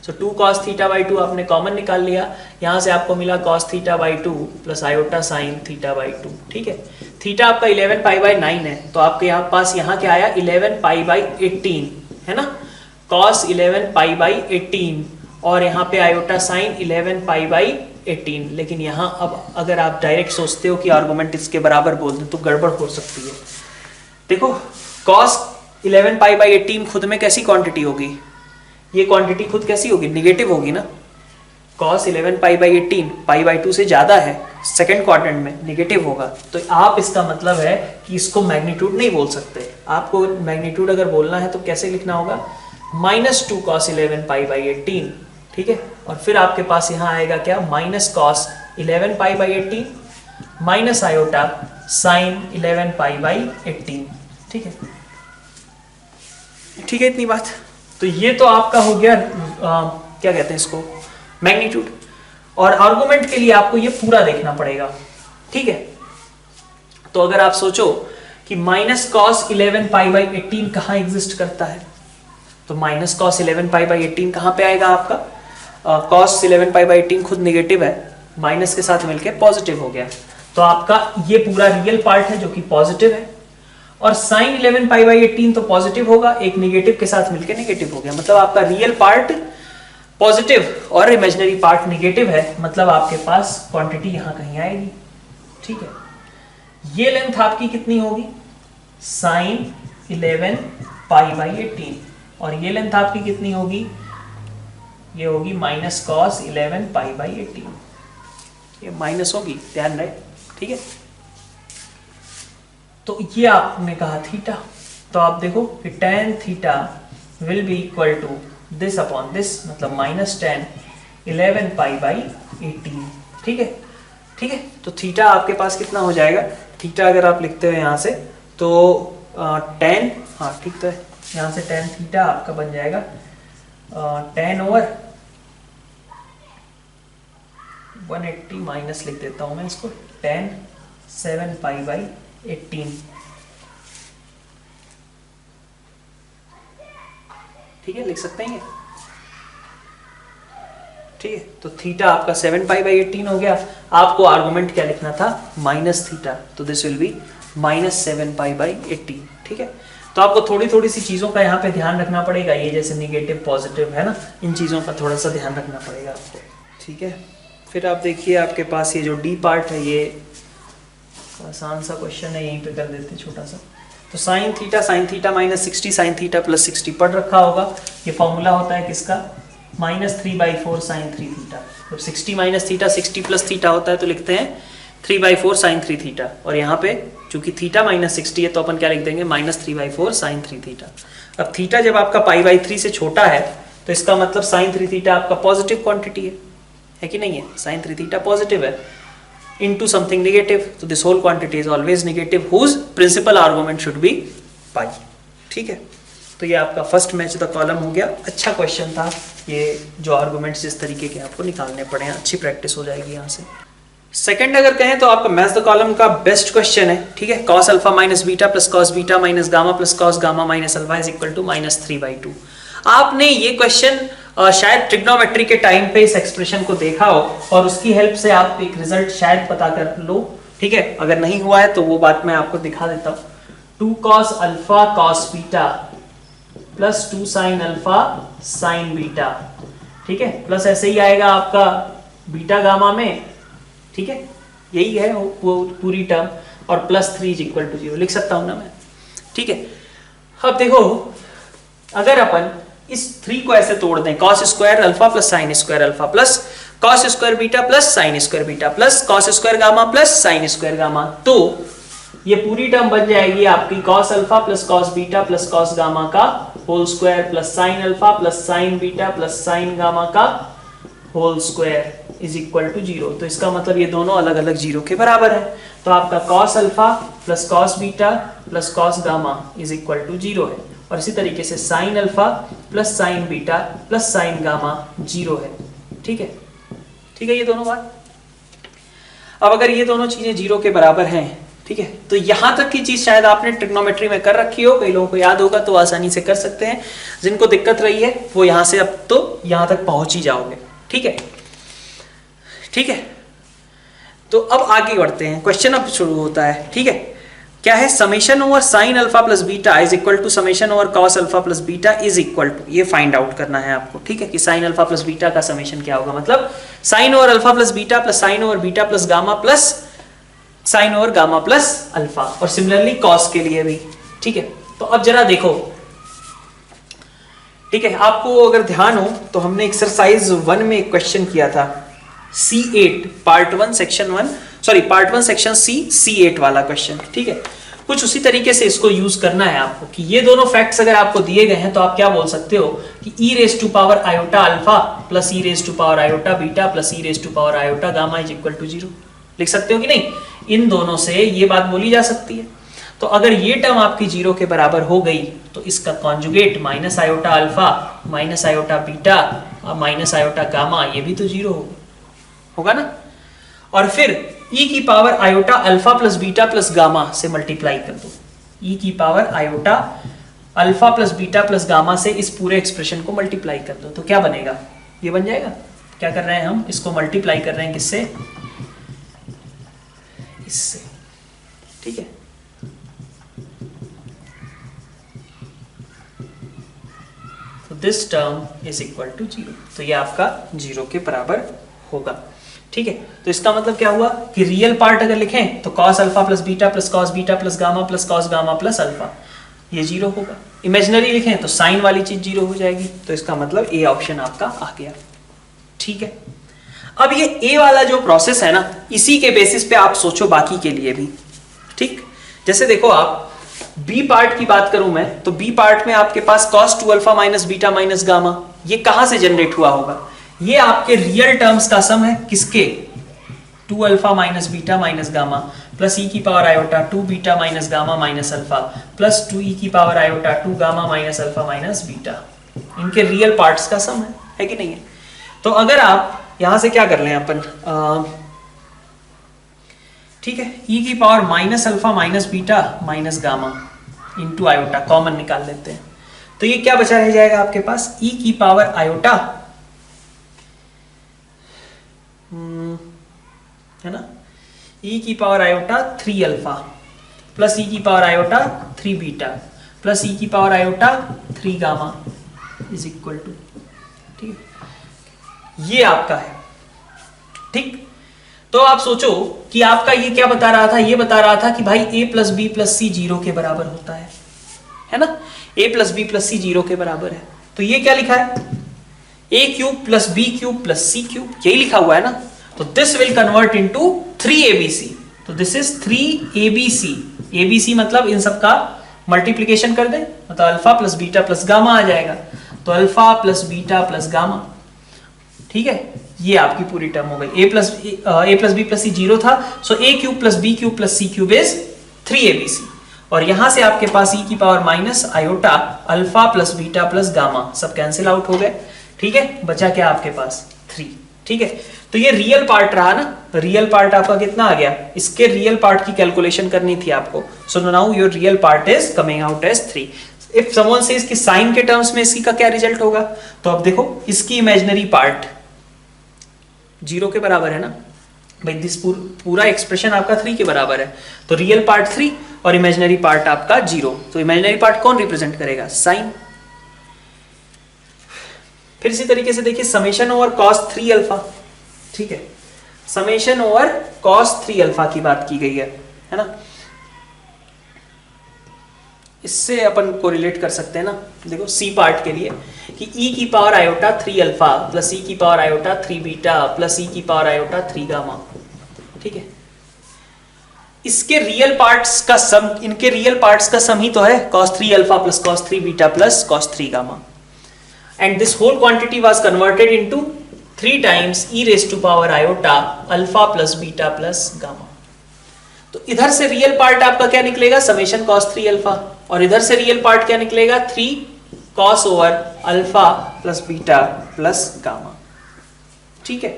S1: So 2 cos theta by 2 आपने common निकाल लिया, यहाँ से आपको मिला cos theta by 2 plus iota sine theta by 2। ठीक है, थीटा आपका 11 पाई बाई 9 है, तो आपके यहाँ पास यहाँ क्या आया 11 पाई बाई 18, है ना, cos 11 पाई बाई 18, और यहाँ पे आयोटा साइन 11 पाई बाई 18। लेकिन यहाँ अब अगर आप डायरेक्ट सोचते हो कि आर्गुमेंट इसके बराबर बोल दें तो गड़बड़ हो सकती है। देखो cos 11 पाई बाई 18 खुद में कैसी क्वांटिटी होगी, ये क्वांटिटी खुद कैसी होगी, निगेटिव होगी ना। cos 11 pi by 18 pi by 2 से ज्यादा है, सेकंड क्वाड्रेंट में निगेटिव होगा, तो आप इसका मतलब है कि इसको मैग्नीट्यूड नहीं बोल सकते। आपको मैग्नीट्यूड अगर बोलना है तो कैसे लिखना होगा, माइनस 2 cos 11 पाई बाई 18। ठीक है, और फिर आपके पास यहाँ आएगा क्या, minus cos 11 pi by 18 minus iota sign 11 pi by 18। ठीक है, ठीक है, इतनी बात। तो ये तो आपका हो गया क्या कहते हैं इसको, मैग्नीट्यूड। और आर्गुमेंट के लिए आपको ये पूरा देखना पड़ेगा। ठीक है, तो अगर आप सोचो कि माइनस कॉस 11 पाई बाई 18 कहाँ एग्जिस्ट करता है, तो माइनस कॉस 11 पाई बाई 18 कहाँ पे आएगा आपका, कॉस 11 पाई बाई 18 खुद नेगेटिव है, माइनस के साथ मिलके पॉजिटिव हो गया, तो आपका ये पूरा रियल पार्ट है जो कि पॉजिटिव है। और साइन 11 पाई बाई 18 तो पॉजिटिव होगा, एक नेगेटिव के साथ मिलके नेगेटिव हो गया, मतलब आपका रियल पार्ट पॉजिटिव और इमेजिनरी पार्ट नेगेटिव है, मतलब आपके पास क्वांटिटी यहां कहीं आएगी। ठीक है, ये लेंथ आपकी कितनी होगी, साइन 11 पाई बाई 18, और ये लेंथ आपकी कितनी होगी, ये होगी माइनस कॉस 11 पाई बाई 18, ये माइनस होगी, ध्यान रहे। ठीक है, तो ये आपने कहा थीटा, तो आप देखो कि tan theta will be equal to this upon this, मतलब माइनस tan 11 पाई बाई 18। ठीक है, ठीक है, तो थीटा आपके पास कितना हो जाएगा, थीटा अगर आप लिखते हो यहाँ से तो tan, हाँ ठीक तो है, यहाँ से tan थीटा आपका बन जाएगा tan ओवर 180 माइनस लिख देता हूँ मैं इसको, tan 7 पाई बाई 18। ठीक है, लिख सकते हैं ये। ठीक है, तो थीटा आपका 7 पाई बाई 18 हो गया। आपको आर्गुमेंट क्या लिखना था, माइनस थीटा, तो this will B minus 7 pi by 18। ठीक है, तो आपको थोड़ी थोड़ी सी चीजों का यहाँ पे ध्यान रखना पड़ेगा, ये जैसे निगेटिव पॉजिटिव है ना, इन चीजों का थोड़ा सा ध्यान रखना पड़ेगा आपको। ठीक है, फिर आप देखिए आपके पास ये जो डी पार्ट है, ये आसान सा क्वेश्चन है, यहीं पे कर देते छोटा सा। तो sine theta minus 60 sign theta plus 60 पढ़ रखा होगा। ये फॉर्मूला होता है किसका, माइनस 3/4 साइन 3 थीटा। जब 60 माइनस थीटा 60 प्लस थीटा होता है तो लिखते हैं 3/4 साइन 3 थीटा, और यहाँ पे चूंकि थीटा माइनस 60 है तो अपन क्या लिख देंगे, माइनस 3/4 साइन 3 थीटा। अब थीटा जब आपका π/3 से छोटा है तो इसका मतलब साइन 3 थीटा आपका पॉजिटिव क्वांटिटी है कि नहीं है, साइन 3 थीटा पॉजिटिव है into something negative, so this whole quantity is always negative whose principal argument should be pi। ठीक है, तो ये आपका फर्स्ट मैच द कॉलम हो गया। अच्छा क्वेश्चन था ये, जो आर्गुमेंट्स जिस तरीके के आपको निकालने पड़े हैं, अच्छी प्रैक्टिस हो जाएगी यहाँ से। सेकंड अगर कहें तो आपका मैच द कॉलम का बेस्ट क्वेश्चन है। ठीक है, cos alpha minus beta plus cos beta minus gamma plus cos gamma minus alpha is equal to -3/2। आपने ये क्वेश्चन शायद ट्रिग्नोमेट्री के टाइम पे इस एक्सप्रेशन को देखा हो और उसकी हेल्प से आप एक रिजल्ट शायद पता कर लो। ठीक है, अगर नहीं हुआ है तो वो बात मैं आपको दिखा देता हूँ। 2 cos alpha cos beta plus 2 sin alpha sin beta. ठीक है, प्लस ऐसे ही आएगा आपका बीटा गामा में। ठीक है, यही है वो पूरी टर्म, और प्लस 3 इज इक्वल टू 0 लिख सकता हूं ना मैं। ठीक है, अब देखो अगर अपन इस 3 को ऐसे तोड़ दें, cos square alpha plus sine square alpha plus cos square beta plus sine square beta plus cos square gamma plus sine square gamma, तो ये पूरी टर्म बन जाएगी आपकी cos alpha plus cos beta plus cos gamma का whole square plus sine alpha plus sine beta plus sine gamma का whole square is equal to 0। तो इसका मतलब ये दोनों अलग अलग 0 के बराबर है, तो आपका cos alpha plus cos beta plus cos gamma is equal to 0 है, और इसी तरीके से sine alpha plus sine beta plus sine gamma 0 है। ठीक है, ठीक है, ये दोनों बात। अब अगर ये दोनों चीजें 0 के बराबर हैं, ठीक है, तो यहां तक की चीज शायद आपने ट्रिग्नोमेट्री में कर रखी हो, कई लोगों को याद होगा तो आसानी से कर सकते हैं। जिनको दिक्कत रही है वो यहां से अब तो यहां तक पहुंच ही जाओगे। ठीक है, ठीक है, तो अब आगे बढ़ते हैं, क्वेश्चन अब शुरू होता है। ठीक है, क्या है, summation over sine alpha plus beta is equal to summation over cos alpha plus beta is equal to, ये फाइंड आउट करना है आपको। ठीक है, कि साइन अल्फा प्लस बीटा का समेशन क्या होगा, मतलब sine over alpha plus beta plus sine over beta plus gamma plus sine over gamma plus alpha, और सिमिलरली कॉस के लिए भी। ठीक है, तो अब जरा देखो, ठीक है, आपको अगर ध्यान हो तो हमने एक्सरसाइज 1 में एक क्वेश्चन किया था, C8 part 1 section 1, sorry part 1 section C8 वाला क्वेश्चन। ठीक है, कुछ उसी तरीके से इसको यूज करना है आपको, कि ये दोनों फैक्ट्स अगर आपको दिए गए हैं तो आप क्या बोल सकते हो कि e raise to power iota alpha plus e raise to power iota beta plus e raise to power iota gamma is equal to 0 लिख सकते हो कि नहीं। इन दोनों से ये बात बोली जा सकती है। तो अगर ये टर्म आपकी 0 के बराबर हो गई तो इसका conjugate minus iota alpha minus iota beta और माइनस आयोटा गामा ये भी तो 0 होगा ना। और फिर e की power iota alpha plus beta plus gamma से मल्टीप्लाई कर दो। e की power iota alpha plus beta plus gamma से इस पूरे एक्सप्रेशन को मल्टीप्लाई कर दो तो क्या बनेगा, ये बन जाएगा। क्या कर रहे हैं हम, इसको मल्टीप्लाई कर रहे हैं किससे, इससे, ठीक है। तो this term is equal to 0, तो ये आपका 0 के बराबर होगा, ठीक है। तो इसका मतलब क्या हुआ कि रियल पार्ट अगर लिखें तो cos alpha plus beta plus cos beta plus gamma plus cos gamma plus alpha ये 0 होगा। इमेजिनरी लिखें तो साइन वाली चीज 0 हो जाएगी। तो इसका मतलब ए ऑप्शन आपका आ गया, ठीक है। अब ये ए वाला जो प्रोसेस है ना, इसी के बेसिस पे आप सोचो बाकी के लिए भी, ठीक। जैसे देखो आप बी पार्ट की बात करूं मैं तो बी पार्ट में आपके पास cos 2 alpha minus beta minus gamma ये कहां से जनरेट हुआ होगा, ये आपके रियल टर्म्स का सम है, किसके, 2 alpha minus beta minus gamma plus e की power iota 2 beta minus gamma minus alpha plus 2 e की power iota 2 gamma minus alpha minus beta, इनके रियल पार्ट्स का सम है कि नहीं है। तो अगर आप यहां से क्या कर लें अपन, ठीक है, e की power minus alpha minus beta minus gamma into iota common निकाल लेते हैं तो ये क्या बचा रह जाएगा आपके पास, e की पावर आयोटा है ना, e की power iota 3 alpha plus e की power iota 3 beta plus e की power iota 3 gamma is equal to, ठीक है, ये आपका है, ठीक। तो आप सोचो कि आपका ये क्या बता रहा था, ये बता रहा था कि भाई a plus b plus c 0 के बराबर होता है ना, a plus b plus c 0 के बराबर है। तो ये क्या लिखा है, a cube plus B cube plus C cube, यही लिखा हुआ है ना। तो this will convert into 3abc, तो दिस इज 3abc, abc मतलब इन सब का मल्टीप्लीकेशन कर दे मतलब alpha plus beta plus gamma आ जाएगा, तो alpha plus beta plus gamma, ठीक है। ये आपकी पूरी टर्म हो गई, a plus b plus c 0 था, so a cube plus B cube plus C cube is 3abc, और यहां से आपके पास e की power minus iota alpha plus beta plus gamma सब कैंसिल आउट हो गए, ठीक है। बचा क्या आपके पास 3, ठीक है। तो ये रियल पार्ट रहा ना, रियल पार्ट आपका कितना आ गया, इसके रियल पार्ट की कैलकुलेशन करनी थी आपको। So now your real part is coming out as 3। If someone says कि साइन के टर्म्स में इसकी का क्या रिजल्ट होगा, तो अब देखो इसकी इमेजिनरी पार्ट 0 के बराबर है ना भाई, दिस पूरा एक्सप्रेशन आपका 3 के बराबर है, तो रियल पार्ट 3 और इमेजिनरी पार्ट आपका 0। तो इमेजिनरी पार्ट कौन रिप्रेजेंट करेगा, साइन। फिर इसी तरीके से देखिए समेशन ओवर cos 3 अल्फा, ठीक है, समेशन ओवर cos 3 अल्फा की बात की गई है ना। इससे अपन को रिलेट कर सकते हैं ना, देखो सी पार्ट के लिए कि e की power iota 3 alpha plus e की power iota 3 beta plus e की पावर आयोटा 3 गामा, ठीक है। इसके रियल पार्ट्स का सम, इनके रियल पार्ट्स का सम ही तो है cos 3 alpha plus cos 3 beta plus cos 3 gamma, and this whole quantity was converted into 3 times e raise to power iota alpha plus beta plus gamma. तो इधर से रियल पार्ट आपका क्या निकलेगा, समेशन cos 3 अल्फा, और इधर से real part क्या निकलेगा 3 cos over alpha plus beta plus gamma, ठीक है।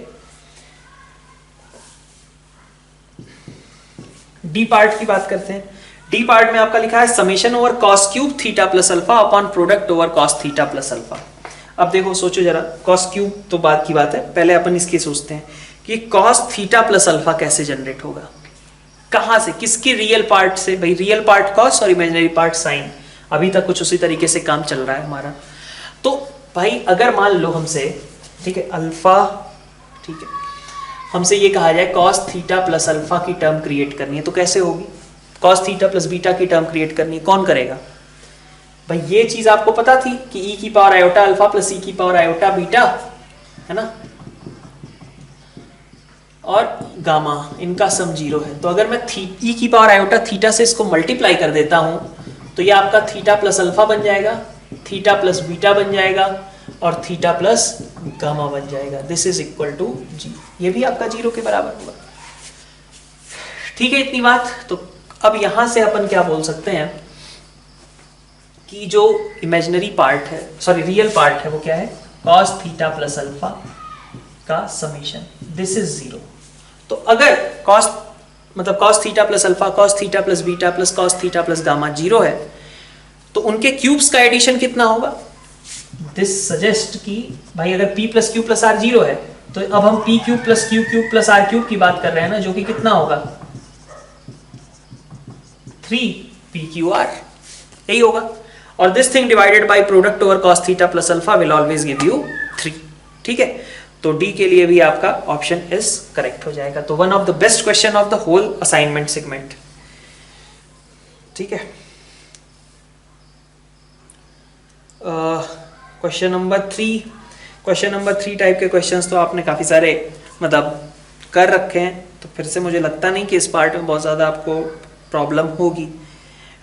S1: डी पार्ट की बात करते हैं। डी पार्ट में आपका लिखा है summation over cos cube theta plus alpha upon product over cos theta plus alpha. अब देखो सोचो जरा, cos क्यूब तो बाद की बात है, पहले अपन इसके सोचते हैं कि cos थीटा प्लस अल्फा कैसे जनरेट होगा, कहां से, किसकी रियल पार्ट से, भाई रियल पार्ट cos और इमेजिनरी पार्ट साइन। अभी तक कुछ उसी तरीके से काम चल रहा है हमारा। तो भाई अगर मान लो हमसे, ठीक है, अल्फा, ठीक है, हमसे ये कहा जाए cos थीटा प्लस अल्फा की टर्म क्रिएट करनी है, तो कैसे होगी, cos थीटा प्लस बीटा की टर्म क्रिएट करनी है, कौन करेगा भाई। ये चीज आपको पता थी कि e की power iota alpha plus e की पावर आयोटा बीटा है ना, और गामा इनका सम 0 है। तो अगर मैं e की पावर आयोटा थीटा से इसको मल्टीप्लाई कर देता हूं तो ये आपका थीटा प्लस अल्फा बन जाएगा, थीटा प्लस बीटा बन जाएगा और थीटा प्लस गामा बन जाएगा। दिस इज इक्वल टू जी, ये भी आपका 0 के बराबर होगा, ठीक है इतनी बात। तो अब यहां से अपन क्या बोल सकते हैं कि जो इमेजिनरी पार्ट है, सॉरी रियल पार्ट है, वो क्या है, cos थीटा प्लस अल्फा का समेशन, दिस इज 0। तो अगर cos theta plus alpha, cos theta plus beta plus cos theta plus gamma 0 है, तो उनके क्यूब्स का एडिशन कितना होगा? दिस सजेस्ट कि भाई अगर p plus Q plus R 0 है, तो अब हम p cube plus Q cube plus R cube की बात कर रहे हैं ना, जो कि कितना होगा 3pqr, यही होगा। और this thing divided by product over cos theta plus alpha will always give you 3। ठीक है, तो डी के लिए भी आपका ऑप्शन इज करेक्ट हो जाएगा। तो one of the best question of the whole assignment segment. ठीक है, क्वेश्चन नंबर 3 टाइप के क्वेश्चंस तो आपने काफी सारे मतलब कर रखे हैं, तो फिर से मुझे लगता नहीं कि इस पार्ट में बहुत ज्यादा आपको प्रॉब्लम होगी,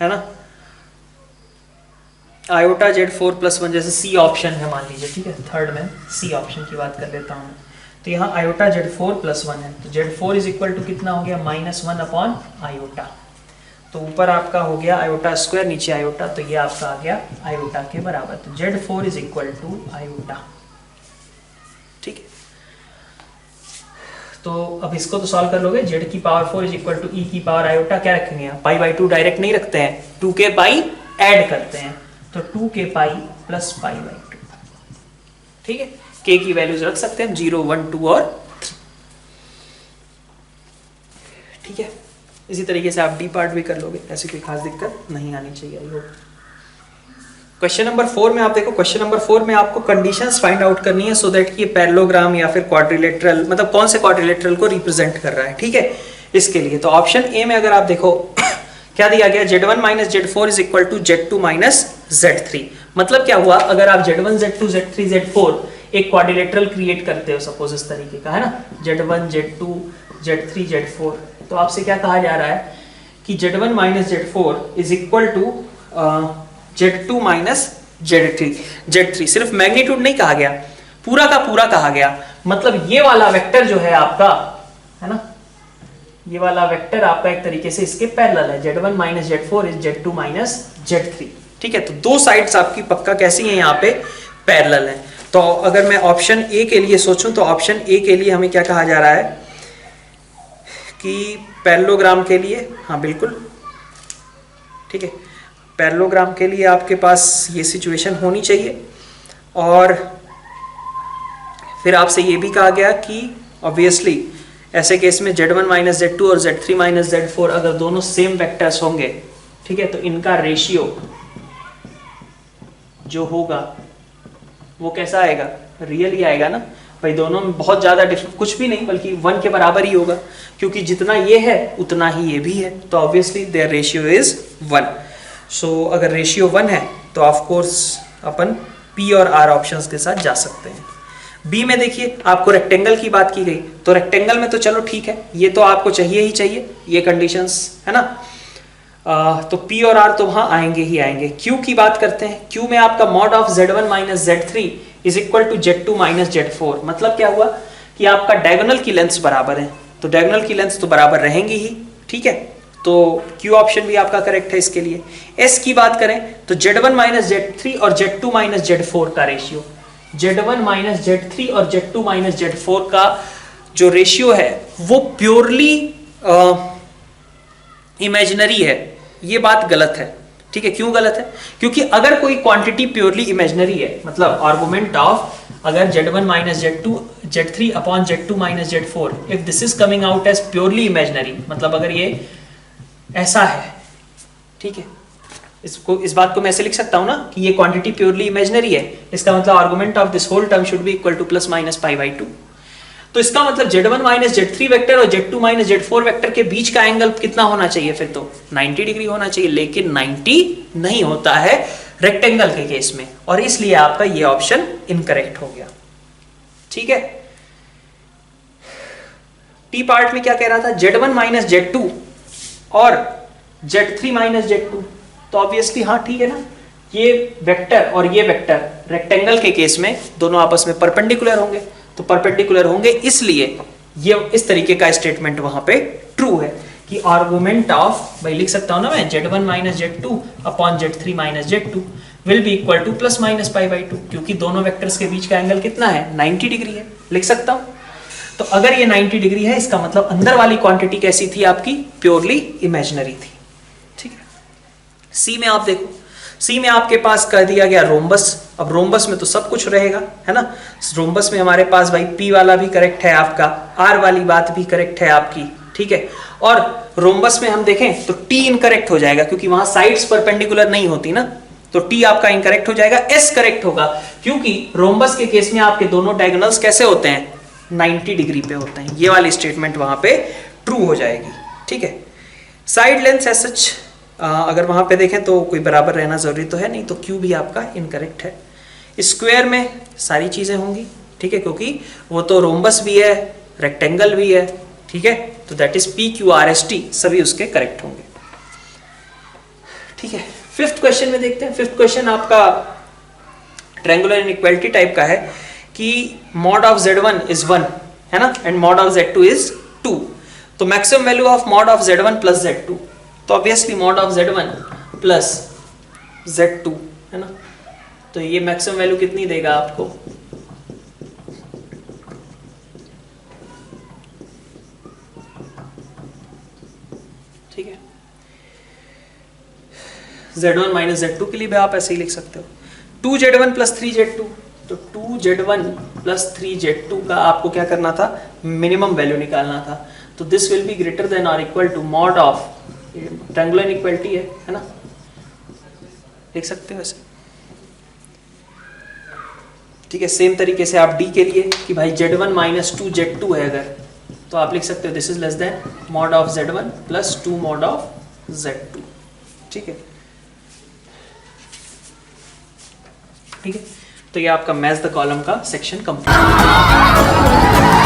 S1: है ना। आयोटा Z4 प्लस 1 जैसे सी ऑप्शन है मान लीजिए, ठीक है, थर्ड में सी ऑप्शन की बात कर लेता हूँ। तो यहाँ आयोटा Z4 प्लस 1 है, तो Z4 इज इक्वल टू कितना हो गया -1 अपॉन आयोटा। तो ऊपर आपका हो गया आयोटा स्क्वायर, नीचे आयोटा, तो ये आपका आ गया आयोटा के बराबर। तो Z4 is equal to iota. ठीक है, तो अब इसको तो सॉल्व कर लोगे। Z की पावर 4 इज इक्वल टू ई की पावर आयोटा, क्या रखेंगे यहाँ, पाई बाई 2 डायरेक्ट नहीं रखते हैं, 2 के पाई ऐड करते हैं, तो 2 के पाई प्लस पाई बाई 2। ठीक है, के की वैल्यूज रख सकते हैं 0, 1, 2 और 3। ठीक है, इसी तरीके से आप डी पार्ट भी कर लोगे, ऐसी कोई खास दिक्कत नहीं आनी चाहिए। क्वेश्चन नंबर 4 में आप देखो, क्वेश्चन नंबर 4 में आपको कंडीशंस फाइंड आउट करनी है सो दैट कि ये पैरेललोग्राम या फिर क्वाड्रिलेटरल, मतलब कौन से क्वाड्रिलेटरल को रिप्रेजेंट कर रहा है। ठीक है, इसके लिए तो ऑप्शन ए में अगर आप देखो क्या दिया गया, Z1 minus Z4 is equal to Z2 minus Z3। मतलब क्या हुआ, अगर आप Z1 Z2 Z3 Z4 एक क्वाड्रिलेटरल क्रिएट करते हो, सपोज इस तरीके का, है ना, Z1 Z2 Z3 Z4, तो आपसे क्या कहा जा रहा है कि Z1 minus Z4 is equal to Z2 minus Z3। सिर्फ मैग्नीट्यूड नहीं कहा गया, पूरा का पूरा कहा गया। मतलब ये वाला वेक्टर जो है आपका, है ना, ये वाला वेक्टर आपका एक तरीके से इसके पैरेलल है। Z1 minus Z4 is Z2 minus Z3। ठीक है, तो दो साइड्स आपकी पक्का कैसी हैं, यहाँ पे पैरेलल हैं। तो अगर मैं ऑप्शन ए के लिए सोचूं, तो ऑप्शन ए के लिए हमें क्या कहा जा रहा है कि पैरेललोग्राम के लिए, हाँ बिल्कुल ठीक है, पैरेललोग्राम के लिए आपके पास ये सिचुएशन होनी चाहिए। और फिर आपसे ये भी कहा गया कि ऑब्वियसली ऐसे केस में Z1 माइनस Z2 और Z3 माइनस Z4 अगर दोनों सेम वेक्टर्स होंगे, ठीक है, तो इनका रेशियो जो होगा वो कैसा आएगा, रियल ही आएगा ना भाई। दोनों में बहुत ज्यादा कुछ भी नहीं, बल्कि 1 के बराबर ही होगा, क्योंकि जितना ये है उतना ही ये भी है। तो ऑब्वियसली देयर रेशियो इज 1। सो अगर रेशियो 1 है तो ऑफ कोर्स अपन P और R ऑप्शंस के साथ जा सकते हैं। बी में देखिए आपको रेक्टेंगल की बात की गई, तो रेक्टेंगल में तो चलो ठीक है, ये तो आपको चाहिए ही चाहिए, ये कंडीशंस, है ना। तो P और R तो वहां आएंगे ही आएंगे। Q की बात करते हैं, Q में आपका mod of Z1 minus Z3 is equal to Z2 minus Z4। मतलब क्या हुआ कि आपका डायगोनल की लेंथ बराबर है, तो डायगोनल की लेंथ तो बराबर रहेंगी ही। ठीक है, तो Q ऑप्शन भी आपका करेक्ट है इसके लिए। S की बात करें तो Z1 माइनस Z3 और Z2 माइनस Z4 का रेशियो, Z1 माइनस Z3 और Z2 माइनस Z4 का जो रेशियो है वो प्योरली इमेजिनरी है। ये बात गलत है। ठीक है, क्यों गलत है, क्योंकि अगर कोई क्वांटिटी प्योरली इमेजिनरी है, मतलब आर्गुमेंट ऑफ अगर Z1 minus Z3 upon Z2 minus Z4, if this is coming out as purely imaginary, मतलब अगर ये ऐसा है, ठीक है, इस बात को मैं ऐसे लिख सकता हूं ना कि ये क्वांटिटी प्योरली इमेजिनरी है, इसका मतलब argument of this whole term should be equal to plus minus pi by 2। तो इसका मतलब Z1 माइनस Z3 वेक्टर और Z2 माइनस Z4 वेक्टर के बीच का एंगल कितना होना चाहिए, फिर तो 90 डिग्री होना चाहिए, लेकिन 90 नहीं होता है रेक्टेंगल के केस में, और इसलिए आपका ये ऑप्शन इनकरेक्ट हो गया। ठीक है, टी पार्ट में क्या कह रहा था, Z1 माइनस Z2 और Z3 माइनस Z2, तो ऑब्वियसली हाँ ठीक है ना, ये वेक्टर और ये वेक्टर रेक्टेंगल के केस में दोनों आपस में परपेंडिकुलर होंगे, तो परपेंडिकुलर होंगे इसलिए ये इस तरीके का स्टेटमेंट वहां पे ट्रू है। कि आर्गुमेंट ऑफ, भाई लिख सकता हूं ना मैं, Z1 minus Z2 upon Z3 minus Z2 will be equal to plus minus pi by 2, क्योंकि दोनों वेक्टर्स के बीच का एंगल कितना है, 90 डिग्री है, लिख सकता हूं। तो अगर ये 90 डिग्री है, इसका मतलब अंदर वाली क्वांटिटी कैसी थी आपकी, प्योरली इमेजिनरी थी। ठीक है, सी में आप देखो, सी में आपके पास कर दिया गया रोम्बस। अब रोम्बस में तो सब कुछ रहेगा, है ना। रोम्बस में हमारे पास भाई पी वाला भी करेक्ट है आपका, आर वाली बात भी करेक्ट है आपकी, ठीक है। और रोम्बस में हम देखें तो टी इनकरेक्ट हो जाएगा, क्योंकि वहां साइड्स परपेंडिकुलर नहीं होती ना, तो टी आपका इनकरेक्ट हो जाएगा। एस करेक्ट होगा, क्योंकि रोम्बस के केस में आपके दोनों डायगोनल्स कैसे होते हैं, 90 डिग्री पे होते हैं। ये वाली स्टेटमेंट वहां पे ट्रू हो जाएगी। ठीक है, साइड लेंथ एज सच अगर वहां पे देखें तो कोई बराबर रहना जरूरी तो है नहीं, तो क्यू भी आपका इनकरेक्ट है। स्क्वायर में सारी चीजें होंगी, ठीक है, क्योंकि वो तो रोम्बस भी है, रेक्टेंगल भी है, ठीक है, तो that is P Q R S T, सभी उसके करेक्ट होंगे। ठीक है, फिफ्थ क्वेश्चन में देखते हैं। फिफ्थ क्वेश्चन आपका ट्रायंगुलर इनइक्वालिटी टाइप का है कि मॉड ऑफ Z1 इज 1, है ना, and mod of Z2 is 2। तो maximum value of mod of Z1 plus Z2, तो obviously mod of Z1 plus Z2, है ना, तो ये मैक्सिमम वैल्यू कितनी देगा आपको, ठीक है। Z1 माइनस Z2 के लिए भी आप ऐसे ही लिख सकते हो, 2Z1 प्लस 3Z2, तो 2Z1 प्लस 3Z2 का आपको क्या करना था, मिनिमम वैल्यू निकालना था। तो this will be greater than और equal to mod of, triangular inequality है ना, लिख सकते हो ऐसे। ठीक है, सेम तरीके से आप D के लिए कि भाई Z1 माइनस 2Z2 है अगर, तो आप लिख सकते हो this is less than mod of Z1 plus 2 mod of Z2। ठीक है, ठीक है, तो ये आपका मैच द कॉलम का सेक्शन कंप्लीट।